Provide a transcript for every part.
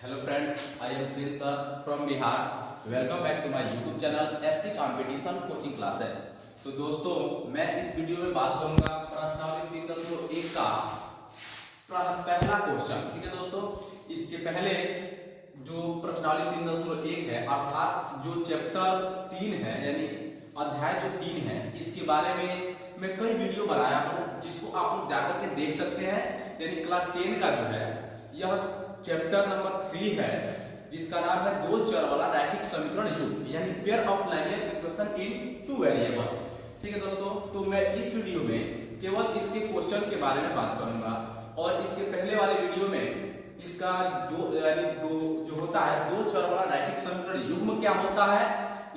Hello friends, I am Prince sir from Bihar. Welcome back to my YouTube channel SP Competition Coaching Classes. तो दोस्तों मैं इस video में बात करूंगा प्रश्नावली 3.1 का पहला क्वेश्चन। ठीक है दोस्तों, इसके पहले जो प्रश्नावली 3.1 है अर्थात जो चैप्टर 3 है यानी अध्याय जो 3 है इसके बारे में मैं कई वीडियो बनाया हूँ जिसको आप लोग जाकर के देख सकते हैं। यानी क्लास 10 का जो है यह चैप्टर नंबर 3 है जिसका नाम है दो चर वाला रैखिक समीकरण युग्म यानी pair of linear equation in two variable. ठीक है दोस्तों, तो मैं इस वीडियो में केवल इसके क्वेश्चन के बारे में बात करूंगा और इसके पहले वाले वीडियो में इसका जो यानी जो होता है दो चर वाला रैखिक समीकरण युग्म क्या होता है,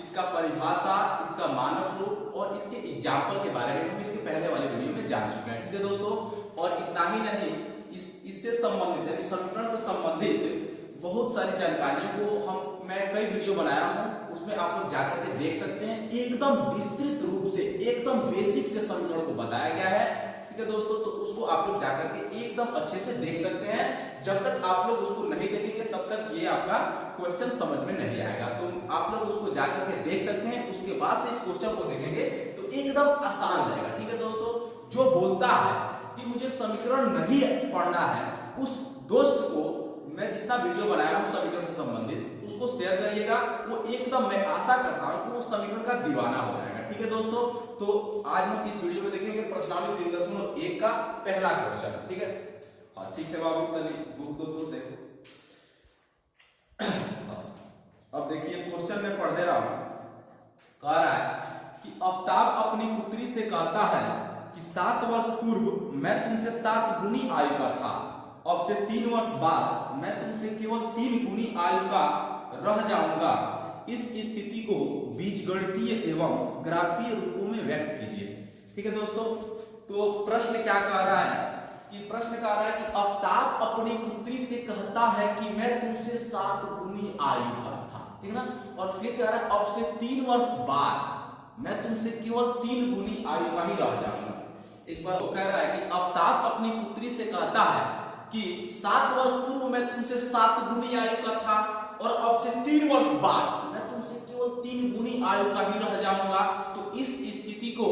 इसका परिभाषा, इसका मानक रूप और इसके एग्जाम्पल के बारे में हम इसके पहले वाले वीडियो में जान चुके हैं। ठीक है दोस्तों, और इतना ही नहीं इससे संबंधित यानी समीकरण से संबंधित बहुत सारी जानकारियों को मैं कई वीडियो बनाया हूं, उसमें आप लोग जाकर के देख सकते हैं। एकदम विस्तृत रूप से एकदम बेसिक से समीकरण को बताया गया है। ठीक है दोस्तों, तो उसको आप लोग जाकर के एकदम अच्छे से देख सकते हैं। जब तक आप लोग उसको नहीं देखेंगे तब तक ये आपका क्वेश्चन समझ में नहीं आएगा। तो आप लोग उसको जाकर के देख सकते हैं, उसके बाद से इस क्वेश्चन को देखेंगे तो एकदम आसान रहेगा। ठीक है दोस्तों, जो बोलता है कि मुझे समीकरण नहीं पढ़ना है उस दोस्त को मैं जितना वीडियो बनाया हूं समीकरण से संबंधित उसको शेयर करिएगा। वो एकदम मैं आशा करता हूं कि वो समीकरण का दीवाना हो जाएगा। ठीक है दोस्तों, तो आज हम इस वीडियो में देखेंगे प्रश्नावली 3.1 का पहला क्वेश्चन। ठीक है, हाँ ठीक है बाबू, तनी बुक दो तो देखो। अब देखिए क्वेश्चन में पढ़ दे रहा हूं। कह रहा है कि आफ्ताब अपनी पुत्री से कहता है कि 7 वर्ष पूर्व मैं तुमसे 7 गुनी आयु का था, अब से 3 वर्ष बाद मैं तुमसे केवल 3 गुनी आयु का रह जाऊंगा। इस स्थिति को बीजगणितीय एवं ग्राफीय रूपों में व्यक्त कीजिए। ठीक है दोस्तों, तो प्रश्न क्या कह रहा है कि प्रश्न कह रहा है कि आफ्ताब अपनी पुत्री से कहता है कि मैं तुमसे 7 गुनी आयु का था, ठीक है ना, और फिर कह रहा है अब से 3 वर्ष बाद मैं तुमसे केवल 3 गुनी आयु का ही रह जाऊंगा। एक बार वो कह रहा है कि आफ्ताब अपनी पुत्री से कहता है कि 7 वर्ष पूर्व मैं तुमसे 7 गुनी आयु का था और अब से 3 वर्ष बाद मैं तुमसे केवल 3 गुनी आयु का ही रह जाऊंगा। तो इस स्थिति को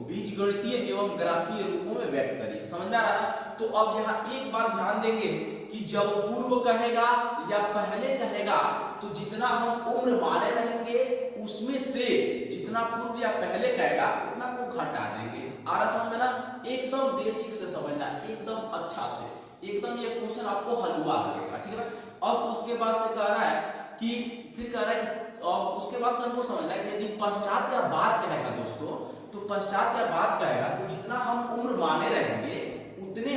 बीजगणितीय एवं ग्राफीय रूपों में व्यक्त करिए। समझ में आ रहा है? तो अब यहाँ एक बात ध्यान देंगे कि जब पूर्व कहेगा या पहले कहेगा तो जितना हम उम्र माने रहेंगे उसमें से जितना पूर्व या पहले कहेगा उतना को घटा देंगे। आ रहा समझ ना? एकदम बेसिक से समझना, एकदम अच्छा से, एकदम ये क्वेश्चन आपको हलवा लगेगा। ठीक है ना? अब उसके बाद से कह रहा है कि फिर कह रहा है कि अब उसके बाद से हमको समझना है कि यदि पश्चात या बाद कहेगा दोस्तों, तो पश्चात या बाद कहेगा तो जितना हम उम्र माने रहेंगे उतने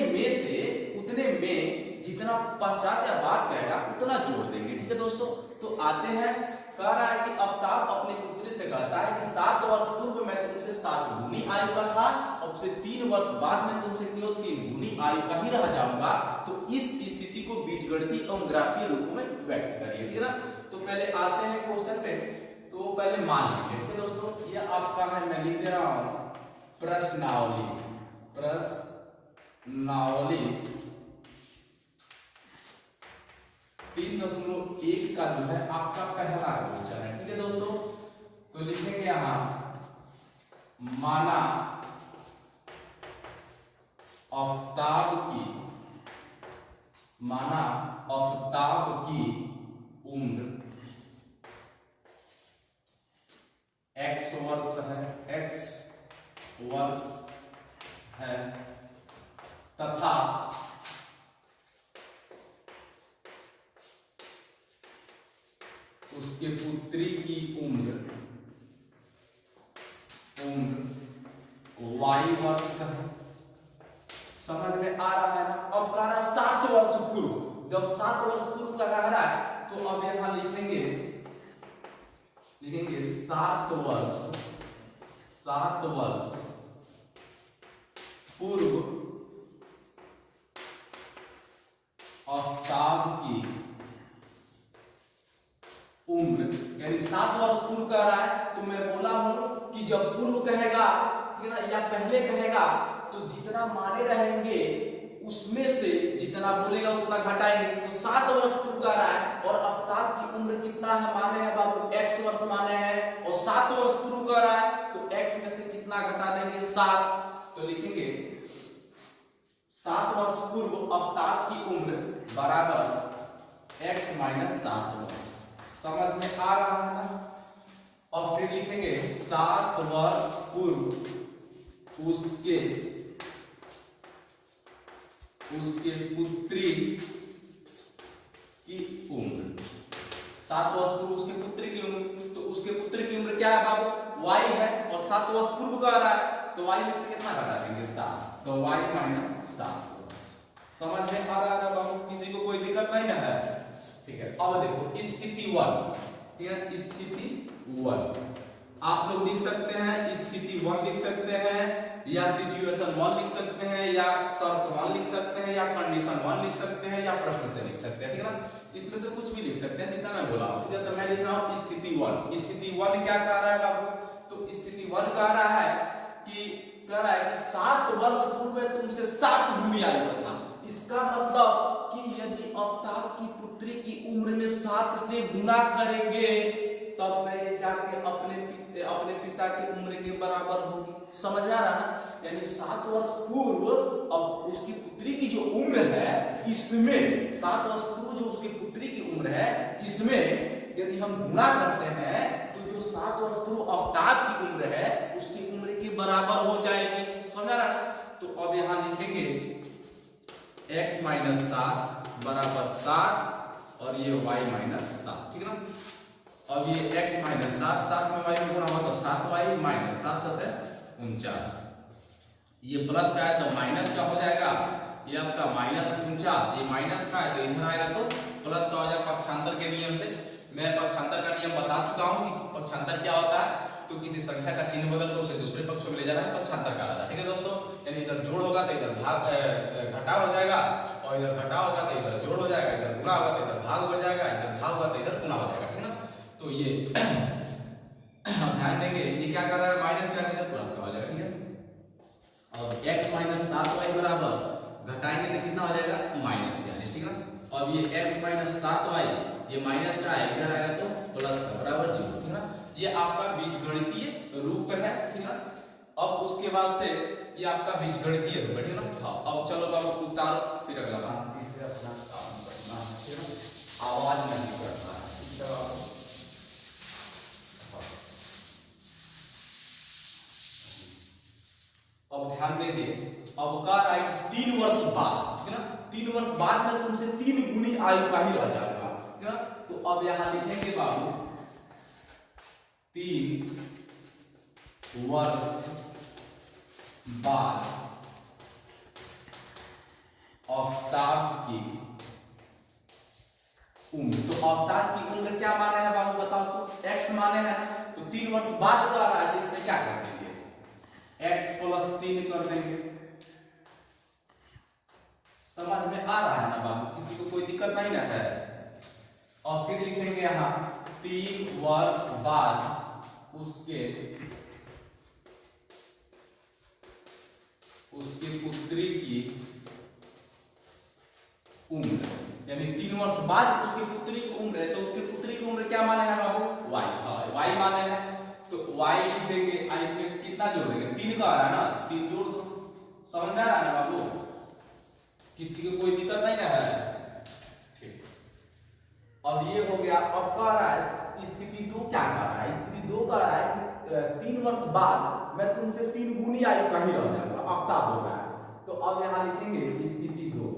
में जितना पश्चात या बाद कहेगा उतना जोड़ देंगे। ठीक है दोस्तों, तो आते हैं। कह रहा है कि आफ्ताब अपनी पुत्री से कहता है कि 7 वर्ष पूर्व मैं तुमसे 7 गुनी आयु का था, अब से 3 वर्ष बाद मैं तुमसे केवल 3 गुनी आयु का ही रह जाऊंगा। तो इस स्थिति को बीजगणितीय एवं ग्राफीय रूपों में व्यक्त करिए। ठीक है ना? तो पहले आते हैं क्वेश्चन पे। तो पहले मान लीजिए। ठीक है दोस्तों, ये आपका है, मैं लिख दे रहा हूं प्रश्नावली 3.1 का जो है आपका पहला क्वेश्चन है। ठीक है दोस्तों, तो लिखेंगे यहां माना आफ्ताब की उम्र x वर्ष है तथा उसके पुत्री की उम्र y वर्ष है। समझ में आ रहा है ना? अब कह रहा है 7 वर्ष पूर्व, जब 7 वर्ष पूर्व का कह रहा है तो अब यहां लिखेंगे 7 वर्ष पूर्व आफ्ताब की उम्र, यानी 7 वर्ष पूर्व कह रहा है। तो मैं बोला हूं कि जब पूर्व कहेगा, ठीक है ना, या पहले कहेगा तो जितना माने रहेंगे उसमें से जितना बोलेगा उतना घटाएंगे। तो 7 वर्ष पूर्व का रहा है और आफ्ताब की उम्र कितना है माने हैं बाबू, x वर्ष माने हैं और 7 वर्ष पूर्व का रहा है तो x में से कितना घटा देंगे 7। तो लिखेंगे 7 वर्ष पूर्व आफ्ताब की उम्र बराबर x माइनस 7 वर्ष। समझ में आ रहा है ना। और फिर लिखेंगे 7 वर्ष पूर्व उसके पुत्री की उम्र। 7 वर्ष पूर्व उसके पुत्री की उम्र, तो उसके पुत्री की उम्र क्या है बाबू, y है और 7 वर्ष पूर्व का रहा है तो y में से कितना घटा देंगे 7, तो y माइनस 7 वर्ष। समझ में आ रहा है बाबू, किसी को कोई दिक्कत नहीं है। ठीक है, अब देखो स्थिति 1, ठीक है, स्थिति 1 आप लोग लिख सकते हैं, स्थिति 1 लिख सकते हैं या सिचुएशन 1 लिख सकते हैं या शर्त 1 लिख सकते हैं या कंडीशन 1 लिख सकते हैं या प्रश्न से लिख सकते हैं, ठीक है ना। इसमें से कुछ भी लिख सकते हैं जितना मैं बोला हूं, ठीक है। तो मैं लिख रहा हूं स्थिति 1। स्थिति 1 क्या कह रहा है बाबू, तो स्थिति 1 कह रहा है कि 7 वर्ष पूर्व तुमसे 7 गुनी आयु का था। इसका मतलब कि यदि आफ्ताब की पुत्री की उम्र में 7 से गुना करेंगे तब मैं जाके अपने पिता की उम्र के बराबर होगी। समझ आ रहा ना, यानी 7 वर्ष पूर्व अब उसकी पुत्री की जो उम्र है इसमें 7 वर्ष पूर्व जो उसकी पुत्री की उम्र है इसमें यदि हम गुणा करते हैं तो जो 7 वर्ष पूर्व आफ्ताब की उम्र है उसकी उम्र के बराबर हो जाएगी। समझ आ रहा ना। तो अब यहां लिखेंगे x माइनस 7 बराबर 7 और ये y माइनस 7, ठीक है ना। अब ये x माइनस 7 में y में गुणा हुआ तो 7y माइनस 7 7 है 49। ये प्लस का है तो माइनस का हो जाएगा, ये आपका माइनस 49, ये माइनस का है तो इधर आएगा तो प्लस का हो जाएगा। पक्षांतर के नियम से मैं पक्षांतर का नियम बता चुका हूं कि पक्षांतर क्या होता है, तो किसी संख्या का चिन्ह बदल कर उसे दूसरे पक्ष में ले जाना है, पक्षांतर का रहता है, ठीक है दोस्तों। यानी इधर जोड़ होगा तो इधर भाग घटा हो जाएगा और इधर घटा होगा तो इधर जोड़ हो जाएगा, इधर गुणा होगा तो इधर भाग हो जाएगा, इधर भाग होगा तो इधर गुणा हो जाएगा, ठीक है ना। तो ये ध्यान देंगे, ये क्या कर रहा है माइनस का इधर प्लस का हो जाएगा, ठीक है। और x माइनस 7y बराबर घटाएंगे तो कितना हो जाएगा माइनस 42, ठीक है ना। अब ये x माइनस 7y ये माइनस का है इधर आएगा तो प्लस का बराबर 0, ठीक है ना। ये आपका बीजगणितीय रूप है, ठीक है ना। अब उसके बाद से ये आपका बीजगणितीय रूप है, ठीक है ना। हाँ, अब चलो बाबू उतारो फिर अगला बात इससे अपना काम करना है, ठीक है ना। आवाज नहीं करना है, ठीक है। अब ध्यान देंगे, अब का रहा है 3 वर्ष बाद, ठीक है ना। 3 वर्ष बाद में तुमसे 3 गुनी आयु का ही रह जाएगा, ठीक है ना। तो अब यहां लिखेंगे बाबू 3 वर्ष बाद आफ्ताब की उम्र। तो आफ्ताब की उम्र क्या माने हैं बाबू बताओ तो, x माने हैं ना। तो 3 वर्ष बाद का रहा है, इसमें क्या कर देंगे x प्लस 3 कर देंगे। समझ में आ रहा है ना बाबू, किसी को कोई दिक्कत नहीं ना है। और फिर लिखेंगे यहां 3 वर्ष बाद उसके पुत्री की उम्र, यानी 3 वर्ष बाद उसकी पुत्री की उम्र है तो उसकी पुत्री की उम्र क्या माने हैं बाबू y, हाँ y माने हैं। तो y लिख देंगे, इसमें कितना जोड़ देंगे 3 का आ रहा है ना, 3 जोड़ दो। समझ में आ रहा है ना बाबू, किसी को कोई दिक्कत नहीं है, ठीक। अब ये हो गया। अब कह रहा है स्थिति 2 क्या कह रहा है, स्थिति 2 कह रहा है 3 वर्ष बाद मैं तुमसे 3 गुनी आयु का ही रह जाऊंगा, आफ्ताब हो रहा है। तो अब यहां लिखेंगे स्थिति 2,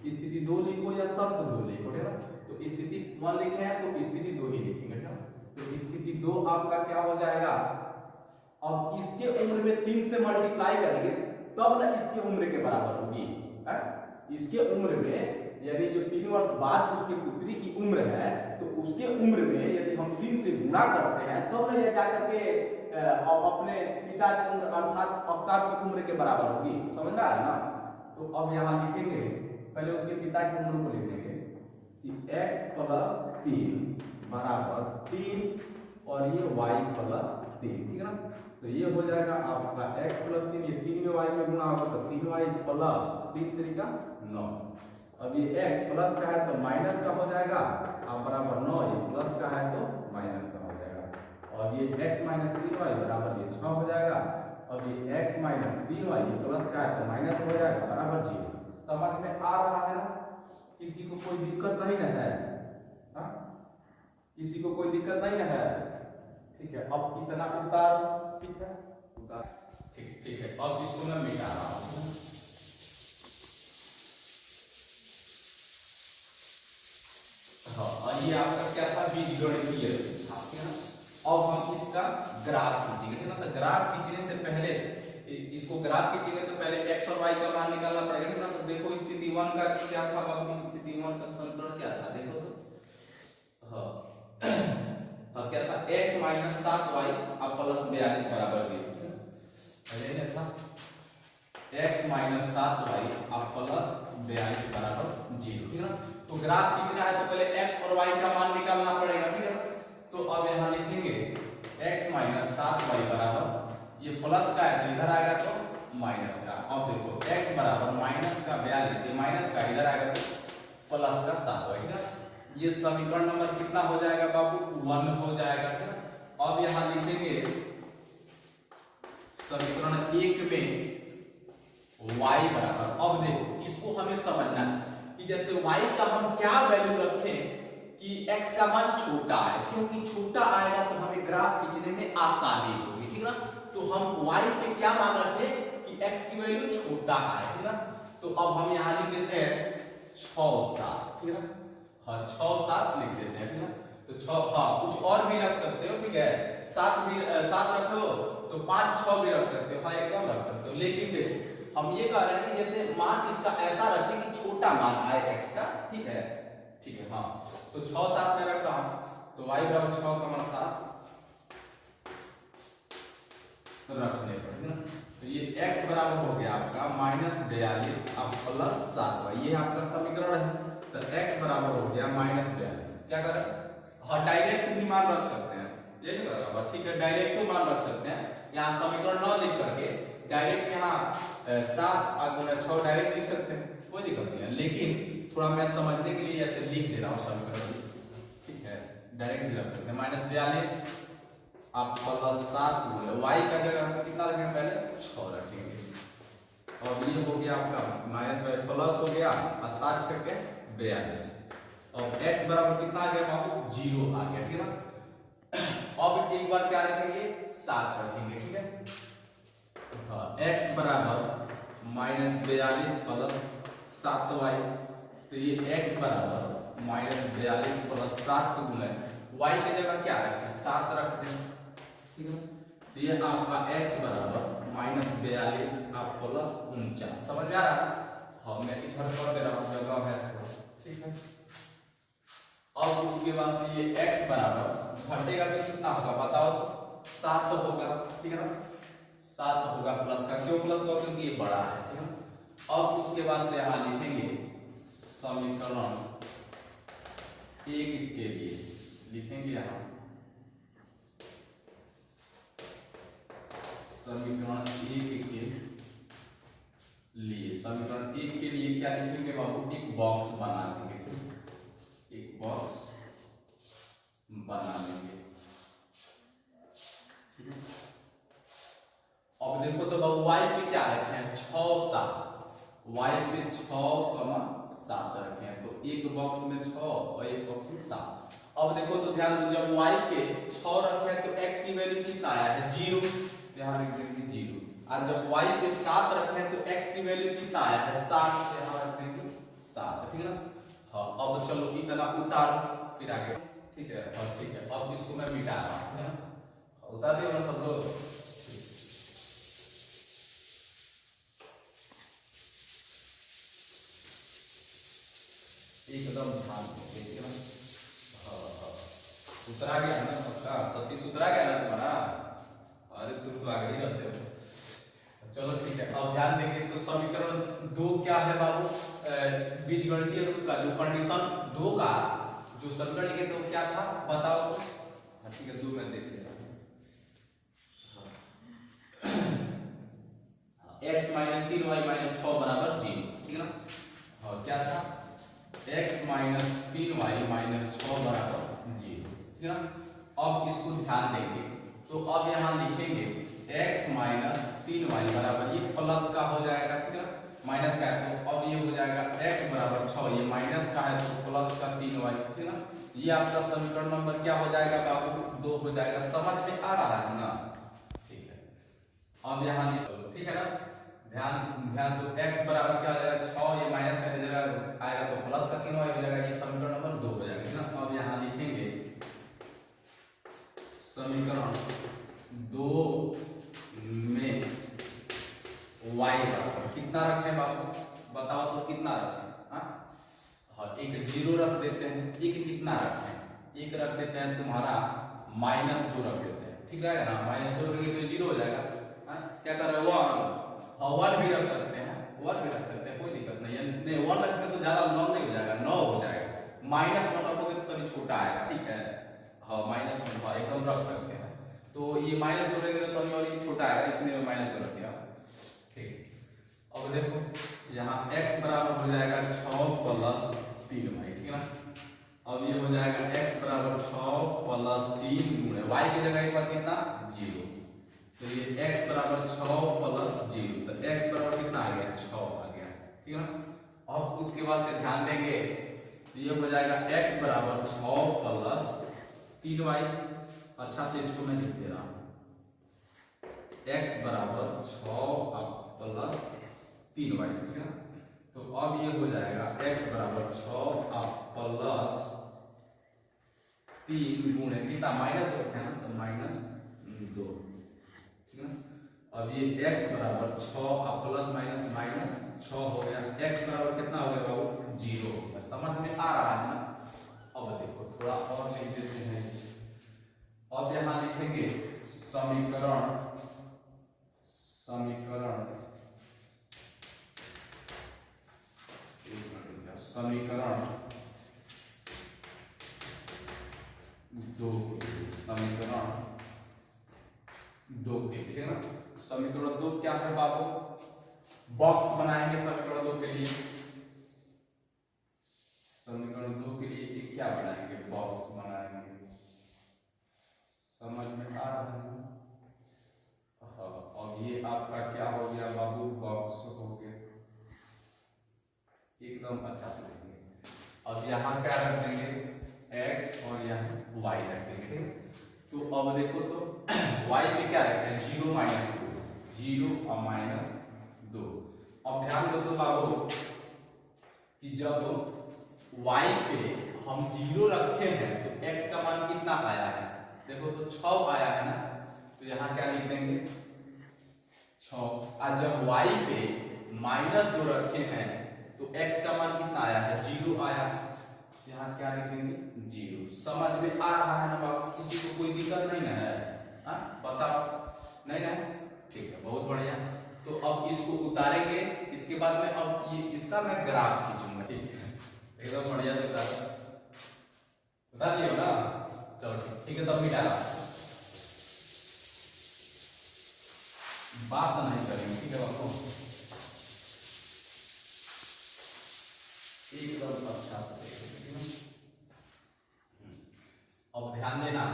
स्थिति 2 लिखो या शब्द 2 लिखो, ठीक है। तो स्थिति 1 लिखे हैं तो स्थिति 2 ही लिखेंगे, ठीक है। तो स्थिति 2 आपका क्या हो जाएगा, अब इसके उम्र में 3 से मल्टीप्लाई करेंगे तब ना इसके उम्र के बराबर होगी। इसके उम्र में यदि जो 3 वर्ष बाद उसकी पुत्री की उम्र है तो उसके उम्र में यदि हम 3 से गुणा करते हैं तब ना ये जाकर के अपने पिता की उम्र अर्थात आफ्ताब की उम्र के बराबर होगी। समझ रहा है ना। तो अब यहाँ लिखेंगे, पहले उसके पिता की उम्र को लिखेंगे कि x प्लस 3 बराबर 3 और ये y प्लस 3, ठीक है ना। तो तो ये हो जाएगा आपका x प्लस 3, ये 3 में y में गुणा होगा तो 3y प्लस 3 3 9। अब ये x प्लस का है तो माइनस का हो जाएगा, अब बराबर 9, ये प्लस का है तो माइनस का हो जाएगा। और ये x माइनस 3y बराबर ये 6 हो जाएगा। अब ये x माइनस 3y ये प्लस का है तो माइनस हो जाएगा बराबर 0। समझ में आ रहा है ना? किसी को कोई दिक्कत नहीं ना है? हाँ, किसी को कोई दिक्कत नहीं ना है? ठीक है, अब इतना उतार, ठीक है, उतार, ठीक है। अब इसको मैं मिटा रहा हूं। हाँ, ये आपका क्या था, बीजगणितीय था। अब हम इसका ग्राफ खींचेंगे ना, तो ग्राफ खींचने से पहले इसको ग्राफ खींचेंगे तो पहले x और y का मान निकालना पड़ेगा ना। तो देखो स्थिति 1 का क्या था बाबू, स्थिति 1 का समीकरण क्या था देखो तो। हाँ क्या था, x माइनस 7y अब प्लस 42 बराबर 0। पहले क्या था, x माइनस 7y अब प्लस 42 बराबर 0, ठीक है ना। तो ग्राफ खींचना है तो पहले x और y का मान निकालना पड़ेगा, ठीक है। तो अब यहाँ लिखेंगे x माइनस 7y बराबर, ये प्लस का है तो इधर आएगा तो माइनस का। अब देखो x बराबर माइनस का 42, ये माइनस का इधर आएगा तो प्लस का 7y, ठीक है। ये समीकरण नंबर कितना हो जाएगा बाबू, 1 हो जाएगा, ठीक है। अब यहाँ लिखेंगे समीकरण 1 में y बराबर, अब देखो इसको हमें समझना है कि जैसे y का हम क्या वैल्यू रखें कि x का मान छोटा है, क्योंकि छोटा आएगा तो हमें ग्राफ खींचने में आसानी होगी, ठीक है ना। तो हम y पे क्या मान रखें कि x की वैल्यू छोटा आए, ठीक है ना। तो अब हम यहाँ लिख देते हैं 6 7, ठीक है ना। हाँ 6 7 लिख देते हैं, ठीक है। तो 6, हाँ कुछ और भी रख सकते हो, ठीक है, 7 रखो तो 5 6 भी रख सकते हो, हाँ एकदम रख सकते हो। लेकिन देखो हम ये कह रहे हैं कि जैसे मान इसका ऐसा रखें कि छोटा मान आए x का, ठीक है, ठीक है। हाँ तो 6 7 में रख रहा हूं तो y बराबर 6 का 7 रखने पर, है ना। तो ये x बराबर हो गया आपका माइनस 42 अब प्लस 7y, ये आपका समीकरण है। तो x बराबर हो गया माइनस 42, क्या करें, हाँ डायरेक्ट भी मान रख सकते हैं, ये नहीं बराबर, ठीक है, डायरेक्ट भी मान रख सकते हैं। यहाँ समीकरण 9 लिख करके डायरेक्ट यहाँ 7 गुना 6 डायरेक्ट लिख सकते हैं, कोई दिक्कत नहीं है। लेकिन थोड़ा मैं समझने के लिए ऐसे लिख दे रहा हूँ समीकरण, ठीक है, डायरेक्ट भी रख सकते हैं। माइनस 42 आप प्लस 7 y का जगह हम कितना रखेंगे, पहले 6 रखेंगे। और ये हो गया आपका माइनस बाय प्लस हो गया और 7 छके 42। और x बराबर कितना आ गया बाबू, 0 आ गया, ठीक है ना। अब एक बार क्या रखेंगे, 7 रखेंगे, ठीक है। हाँ x बराबर माइनस 42 प्लस 7y, तो ये x बराबर माइनस 42 प्लस 7 गुना y की जगह क्या रखें, 7 रखते हैं, ठीक है। तो ये आपका x बराबर माइनस 42 आप प्लस 49, समझ में आ रहा है। हाँ मैं इधर कर दे रहा हूँ, जगह है थोड़ा, ठीक है। अब उसके बाद से ये x बराबर घटेगा तो कितना होगा बताओ, 7 होगा, ठीक है ना, 7 होगा प्लस का, क्यों प्लस का, क्योंकि ये बड़ा है, ठीक है। अब उसके बाद से यहाँ लिखेंगे समीकरण 1 के लिए लिखेंगे यहाँ समीकरण 1 के लिए, समीकरण 1 के लिए क्या लिखेंगे बाबू, एक बॉक्स बना देंगे, एक बॉक्स बना लेंगे, ठीक है। अब देखो तो बाबू y पे क्या रखे हैं, 6 7, y पे 6,7 रखे हैं, तो एक बॉक्स में 6 और एक बॉक्स में 7। अब देखो तो ध्यान दो, जब y पे 6 रखे हैं तो x की वैल्यू कितना आया है, 0, यहाँ लिख देंगे 0। और जब y पे 7 रखे हैं तो x की वैल्यू कितना आया है, 7, यहाँ रख देंगे 7, ठीक है ना। हाँ अब चलो इतना उतारो फिर आगे, ठीक है। और ठीक है, अब इसको मैं मिटा रहा हूं, है ना, उतार दिया सब लोग। एकदम ध्यान देखिए ना, उतरा गया ना सबका, सतीश उतरा गया ना तुम्हारा, अरे तुम तो आगे ही रहते हो। चलो ठीक है, अब ध्यान देंगे तो समीकरण 2 क्या है बाबू, बीजगणितीय रूप का जो कंडीशन 2 का जो समीकरण लिखे थे वो क्या था बताओ तो। ठीक है 2 में देख लेते हैं। x माइनस 3y माइनस 6 बराबर 0, ठीक है ना। और क्या था, x माइनस 3y माइनस 6 बराबर 0, ठीक है ना। अब इसको ध्यान देंगे तो अब यहाँ लिखेंगे x माइनस 3y बराबर, ये प्लस का हो जाएगा, ठीक है ना, माइनस का है तो अब ये हो जाएगा x बराबर 6, ये माइनस का है तो प्लस का 3y, ठीक है ना। ये आपका समीकरण नंबर क्या हो जाएगा बाबू, 2 हो जाएगा। समझ में आ रहा है ना, ठीक है। अब यहाँ लिखो, ठीक है ना, ध्यान दो, x बराबर क्या हो जाएगा 6, ये माइनस का जगह आएगा तो प्लस का 3y हो जाएगा, ये समीकरण नंबर 2 हो जाएगा, ठीक है ना। अब यहाँ लिखेंगे समीकरण 2 में y बराबर कितना रखें बाबू, बताओ तो कितना रखें। हाँ, एक 0 रख देते हैं, एक कितना रखें, एक रख देते हैं तुम्हारा -2 रख देते हैं, ठीक रहेगा ना। -2 रखेंगे तो 0 हो जाएगा। क्या कर रहे हो, 1 भी रख सकते हैं, 1 भी रख सकते हैं, कोई दिक्कत नहीं है। नहीं 1 रखेंगे तो ज्यादा लॉन्ग नहीं हो जाएगा, 9 हो जाएगा। -1 रखोगे तो कभी छोटा आएगा, ठीक है। हाँ -1 हाँ एकदम रख सकते हैं। तो ये -2 रहेगा तो और ये छोटा आएगा, इसलिए -2 रख दिया, ठीक। अब देखो यहाँ x बराबर हो जाएगा 6 प्लस 3y, ठीक है ना। अब ये हो जाएगा x बराबर 6 प्लस 3 गुणे y की जगह एक बार कितना 0, तो ये x बराबर 6 प्लस 0, तो x बराबर कितना आ गया 6 आ गया, ठीक है ना। अब उसके बाद से ध्यान देंगे तो ये हो जाएगा x बराबर 6 प्लस 3y। अच्छा से इसको मैं लिख दे रहा हूँ, x बराबर 6 प्लस 3y, ठीक है ना। तो अब ये हो जाएगा x बराबर 6 प्लस 3 गुणे कितना -2 रखे ना, तो -2, ठीक है ना। अब ये x बराबर 6 प्लस माइनस 6 हो गया, x बराबर कितना हो गया बाबू 0। समझ में आ रहा है ना। अब देखो थोड़ा और लिख देते हैं। अब यहाँ लिखेंगे समीकरण 2 के, ठीक है ना। समीकरण 2 क्या है बाबू, बॉक्स बनाएंगे समीकरण 2 के लिए। समीकरण 2 के लिए क्या बनाएंगे, बॉक्स बनाएंगे। समझ में आ रहा है। हाँ, अब ये आपका क्या हो गया बाबू, बॉक्स हो गया, एकदम अच्छा से देखेंगे। अब यहाँ क्या रख देंगे x और यहाँ y रख देंगे, ठीक है। तो अब देखो तो y पे क्या रखे हैं 0 और -2। अब ध्यान दो तो बाबू कि जब y पे हम 0 रखे हैं तो x का मान कितना आया है, देखो तो 6 आया है ना। तो यहाँ क्या लिख देंगे 6, और जब y पे -2 रखे हैं तो x का मान कितना आया है 0 आया है। यहाँ क्या लिख देंगे 0। समझ में आ रहा है ना बाबू, किसी को कोई दिक्कत नहीं है, बताओ नहीं ना, ठीक है, बहुत बढ़िया। तो अब इसको उतारेंगे, इसके बाद में अब ये इसका मैं ग्राफ खींचूंगा, ठीक है, एकदम बढ़िया से उतार लियो ना। चलो ठीक है, तब मिटा रहा बात नहीं करेंगे, ठीक है बाबू, एकदम अच्छा से देखेंगे। अब ध्यान देना,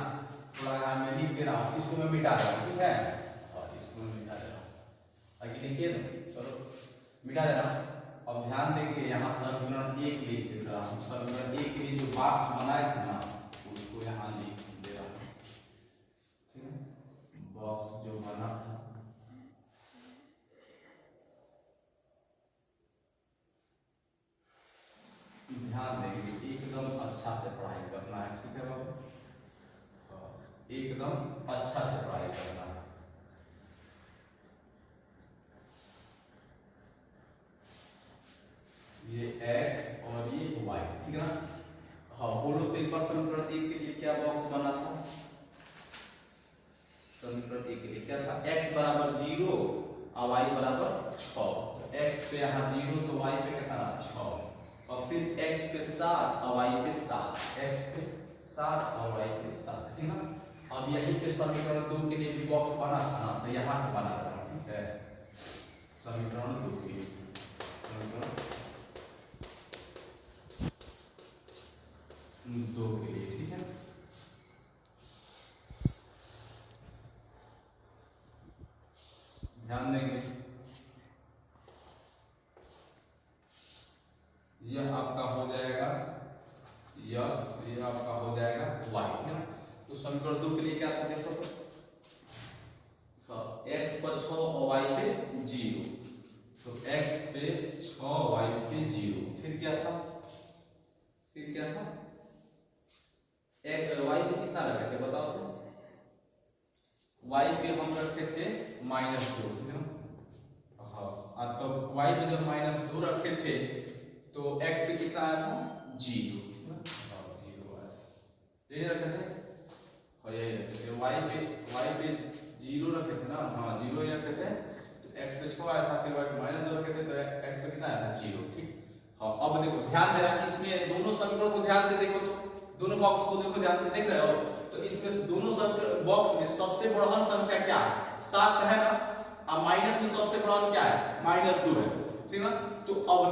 थोड़ा मैं लिख दे रहा हूँ, इसको मैं मिटा रहा हूँ, ठीक है, और इसको मैं मिटा दे रहा हूँ, आगे देखिए ना, चलो मिटा दे रहा हूँ। अब ध्यान देंगे यहाँ समीकरण 1 लिख दे रहा हूँ, समीकरण 1 के लिए जो बॉक्स बनाए थे ना उसको यहाँ लिख दे रहा हूँ, ठीक है, बॉक्स जो बना था। ध्यान देंगे, एकदम अच्छा से पढ़ाई करना है, ठीक है बाबू, एकदम अच्छा से पढ़ाई करना है। ये x और ये y, ठीक है ना। हाँ बोलो तो एक बार समीकरण 1 के लिए क्या बॉक्स बना था, समीकरण 1 के लिए क्या था, x बराबर 0 और y बराबर 6। तो x पे यहाँ 0 तो y पे कितना 6, और फिर x पे 7 और y पे 7, x पे 7 और y पे 7, ठीक है ना। अब यही पे समीकरण 2 के लिए भी बॉक्स बना था ना, तो यहाँ पे बना रहा हूँ, ठीक है। समीकरण 2 के लिए, समीकरण 2 के लिए, ठीक है। ध्यान देंगे, यह आपका हो जाएगा x, ये आपका हो जाएगा y, है ना। तो समीकरण 2 के लिए क्या था देखो तो x पर 6 और y पे 0, तो x पे 6 y पे 0, फिर क्या था, y पे कितना रखे थे बताओ तो, y पे हम रखे थे -2, ठीक है ना। हाँ, तो y पे जब -2 रखे थे तो x पे कितना आया था 0, 0 आया, यही रखे थे, और यही रखे थे y पे 0 रखे थे ना, हाँ 0 ही रखे थे, तो x पे 6 आया था, फिर y पे -2 रखे थे तो x पे कितना आया था 0, ठीक। हाँ अब देखो ध्यान देना, इसमें दोनों समीकरण को ध्यान से देखो, तो दोनों बॉक्स को देखो ध्यान से, देख रहे हो, तो इसमें दोनों समीकरण बॉक्स में सबसे बड़ा संख्या क्या है 7 है ना, अब माइनस में सबसे बड़ा क्या है -2 है, ठीक है। तो अब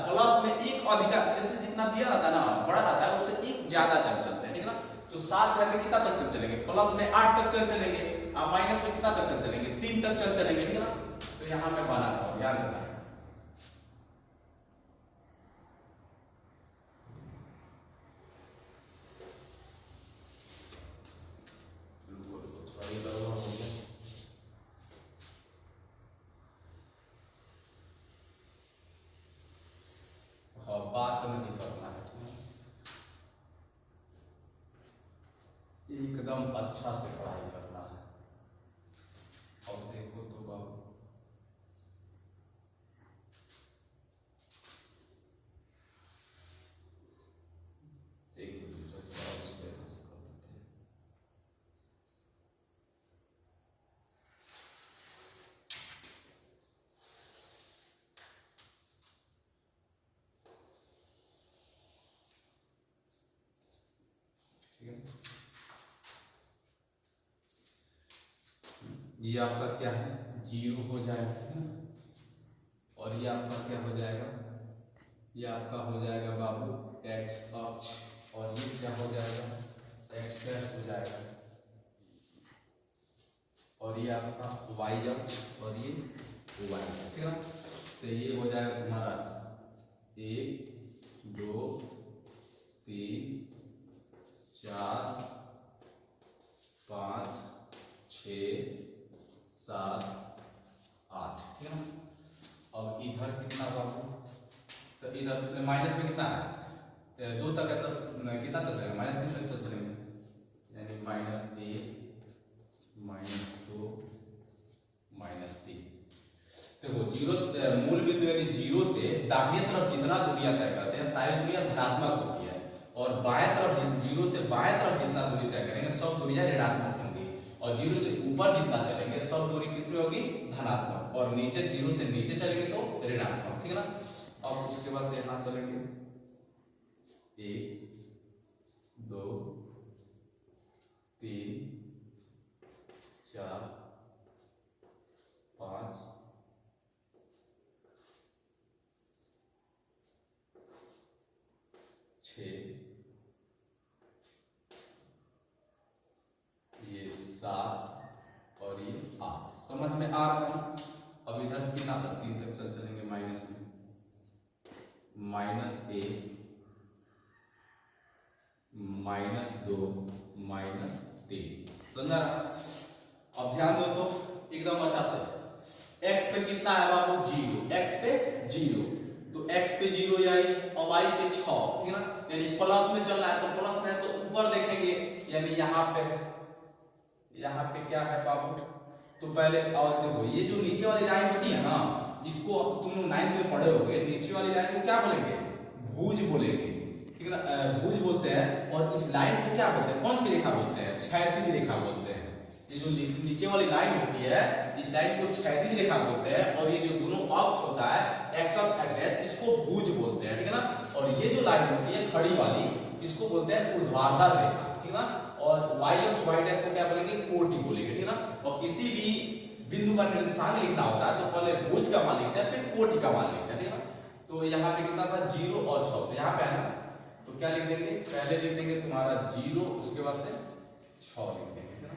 प्लस में एक अधिका, जैसे जितना दिया रहता है ना बड़ा रहता है उससे एक ज्यादा चल चलते हैं, ठीक है ना। तो 7 है तो कितना तक चल चलेंगे, प्लस में 8 तक चल चलेंगे, अब माइनस में कितना तक चल चलेंगे 3 तक चल चलेंगे, ठीक है ना। तो यहाँ पे बना रहा ध्यान रखना, बात नहीं करना है, ठीक है, एकदम अच्छा से पढ़ाई करना है। अब देखो तो बाबू एक दूसरे को उस पे हंस कर देते हैं, ठीक है। ये आपका क्या है 0 हो जाएगा, ठीक है ना, और ये आपका क्या हो जाएगा, ये आपका हो जाएगा बाबू x अक्ष, और ये क्या हो जाएगा x डैश हो जाएगा, और ये आपका y अक्ष, और ये y, ठीक है ना। तो ये हो जाएगा तुम्हारा 1 2 3 4 5 6 7 8, ठीक है ना। अब इधर कितना बाबू, तो इधर माइनस में कितना है, तो 2 तक है तो कितना चल जाएगा -3 तक चल चलेंगे, यानी -1 -2 -3। देखो 0 मूल बिंदु यानी 0 से दाहिने तरफ जितना दूरियां तय करते हैं सारी दूरियां धनात्मक होती है, और बाएं तरफ 0 से बाएं तरफ जितना दूरी तय करेंगे सब दूरियां ऋणात्मक होंगी, और 0 से ऊपर जितना चलेंगे सब दूरी किसमें होगी धनात्मक, और नीचे 0 से नीचे चलेंगे तो ऋणात्मक, ठीक है ना। अब उसके बाद से यहाँ चलेंगे 1 2 3 4 5 6 ये 7 और ये 8, समझ में आ रहा है। अब इधर कितना तक 3 तक चल चलेंगे, माइनस में -1 -2 -3, समझा। अब ध्यान दो तो एकदम अच्छा से, x पे कितना है बाबू 0, x पे 0, तो x पे 0 यानी और y पे 6, ठीक है ना, यानी प्लस में चलना है तो प्लस में है तो ऊपर देखेंगे, यानी यहाँ पे क्या है बाबू, तो पहले और देखो ये जो नीचे वाली लाइन होती है ना, इसको तुम लोग 9th में पढ़े होगे, नीचे वाली लाइन को क्या बोलेंगे भुज बोलेंगे, ठीक है ना, भुज बोलते हैं। और इस लाइन को क्या बोलते हैं, कौन सी रेखा बोलते हैं, क्षैतिज रेखा बोलते हैं। ये जो नीचे वाली लाइन होती है इस लाइन को क्षैतिज रेखा बोलते हैं, और ये जो दोनों अक्ष होता है एक्स अक्ष एक्स इसको भुज बोलते हैं, ठीक है ना। और ये जो लाइन होती है खड़ी वाली इसको बोलते हैं ऊर्ध्वाधर रेखा, ठीक है ना। और y अक्ष y डैश को क्या बोलेंगे कोटि बोलेंगे, ठीक है ना। और किसी भी बिंदु का निर्देशांक लिखना होता है तो पहले भुज का मान लिखते हैं, फिर कोटि का मान लिखते हैं, ठीक है ना। तो यहाँ पे कितना था 0 और 6, तो यहाँ पे है ना, तो क्या लिख देंगे, पहले लिख देंगे तुम्हारा 0, उसके बाद से 6 लिख देंगे, है ना।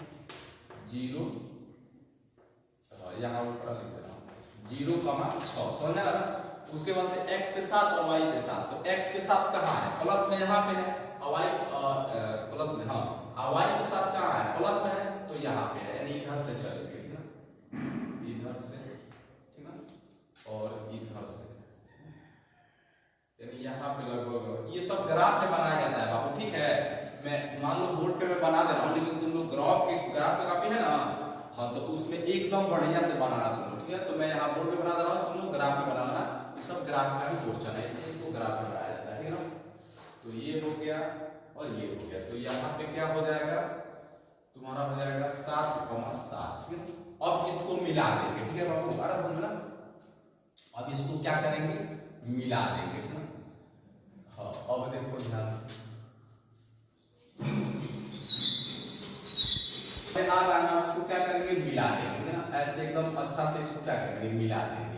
0 यहाँ ऊपर लिख देना 0,6, समझ में आ रहा है। उसके बाद से x पे 7 और y पे 7, तो x पे 7 कहाँ है, प्लस में यहाँ पे है, और y प्लस में, हाँ, और y पे 7 कहाँ है, प्लस में है, तो यहाँ पे है, यानी इधर से चलेंगे, ठीक है, इधर से, ठीक है, और इधर से, यानी यहाँ पे लगभग ये सब ग्राफ में बनाया जाता है बाबू, ठीक है। मैं मान लो बोर्ड पे मैं बना दे रहा हूँ, लेकिन तुम लोग ग्राफ का कॉपी है ना, हाँ, तो उसमें एकदम बढ़िया से बनाना तुम लोग, ठीक है। तो मैं यहाँ बोर्ड पे बना दे रहा हूँ, तुम लोग ग्राफ में बनाना, ये सब ग्राफ का ही क्वेश्चन है, इसलिए इसको ग्राफ में बनाया जाता है, ठीक है ना। तो ये हो गया और ये हो गया, तो यहाँ पे क्या हो जाएगा, तुम्हारा हो जाएगा 7,7, ठीक है। अब इसको मिला देंगे, ठीक है बाबू, बारह समझ ना। अब इसको क्या करेंगे, मिला देंगे, ठीक है। हाँ, अब देखो ध्यान से, आ रहा है, उसको क्या करेंगे, मिला देंगे, ना, ऐसे एकदम अच्छा से इसको क्या करेंगे, मिला देंगे।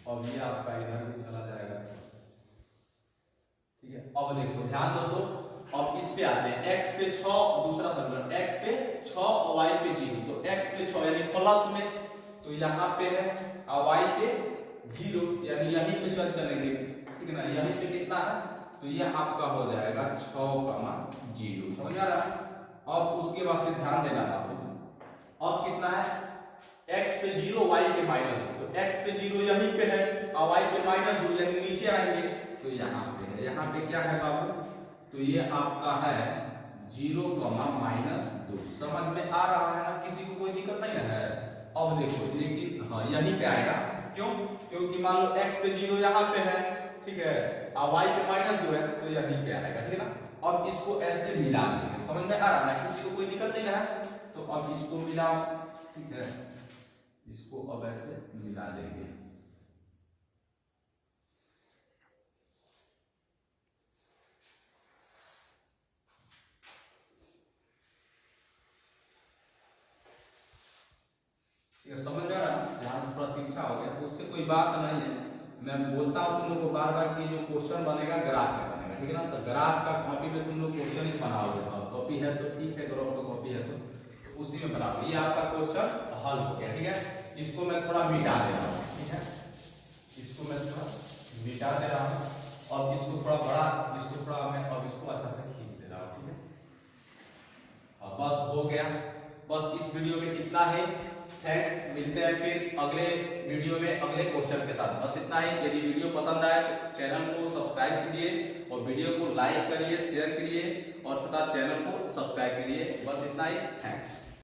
अब ये आपका इधर भी चला जाएगा, ठीक है। अब देखो ध्यान दो, तो अब इस पे आते हैं, x पे 6, दूसरा समीकरण, x पे 6 और y पे 0, तो x पे 6 यानी प्लस में, तो यहाँ पे है, और y पे 0 यानी यहीं पे चलेंगे, ठीक है ना, यहीं पे कितना है, तो ये आपका हो जाएगा 6,0, समझ में आ रहा है। अब उसके बाद से ध्यान देना बाबू, अब कितना है, x पे 0 y पे -2, तो x पे 0 यहीं पे है और y पे -2 यानी नीचे आएंगे, तो यहाँ पे है, यहाँ पे क्या है बाबू, तो ये आपका है 0,-2, समझ में आ रहा है ना, किसी को कोई दिक्कत नहीं ना है। अब देखो, लेकिन हाँ यहीं पे आएगा, क्यों, क्योंकि मान लो x पे 0 यहाँ पे है, ठीक है, और y पे -2 है, तो यहीं पे आएगा, ठीक है ना। अब इसको ऐसे मिला देंगे, समझ में आ रहा है ना, किसी को कोई दिक्कत नहीं है। तो अब इसको मिलाओ, ठीक है, इसको अब ऐसे मिला देंगे, ठीक है, समझ में आ रहा है। यहाँ से थोड़ा तिरछा हो गया, तो उससे कोई बात नहीं है, मैं बोलता हूँ तुम लोग को बार बार कि जो क्वेश्चन बनेगा ग्राफ में बनेगा, ठीक है ना। तो ग्राफ का कॉपी में तुम लोग क्वेश्चन ही बनाओगे, कॉपी है तो ठीक है, ग्राफ का कॉपी है तो उसी में बनाओगे। ये आपका क्वेश्चन हल हो गया, ठीक है। इसको मैं थोड़ा मिटा दे रहा हूँ, ठीक है, इसको मैं थोड़ा मिटा दे रहा हूँ, और इसको थोड़ा बड़ा, इसको थोड़ा मैं अब इसको अच्छा से खींच दे रहा हूँ, ठीक है। हाँ, बस हो गया, बस इस वीडियो में इतना ही। थैंक्स, मिलते हैं फिर अगले वीडियो में अगले क्वेश्चन के साथ, बस इतना ही। यदि वीडियो पसंद आए तो चैनल को सब्सक्राइब कीजिए और वीडियो को लाइक करिए, शेयर करिए और तथा चैनल को सब्सक्राइब करिए, बस इतना ही। थैंक्स।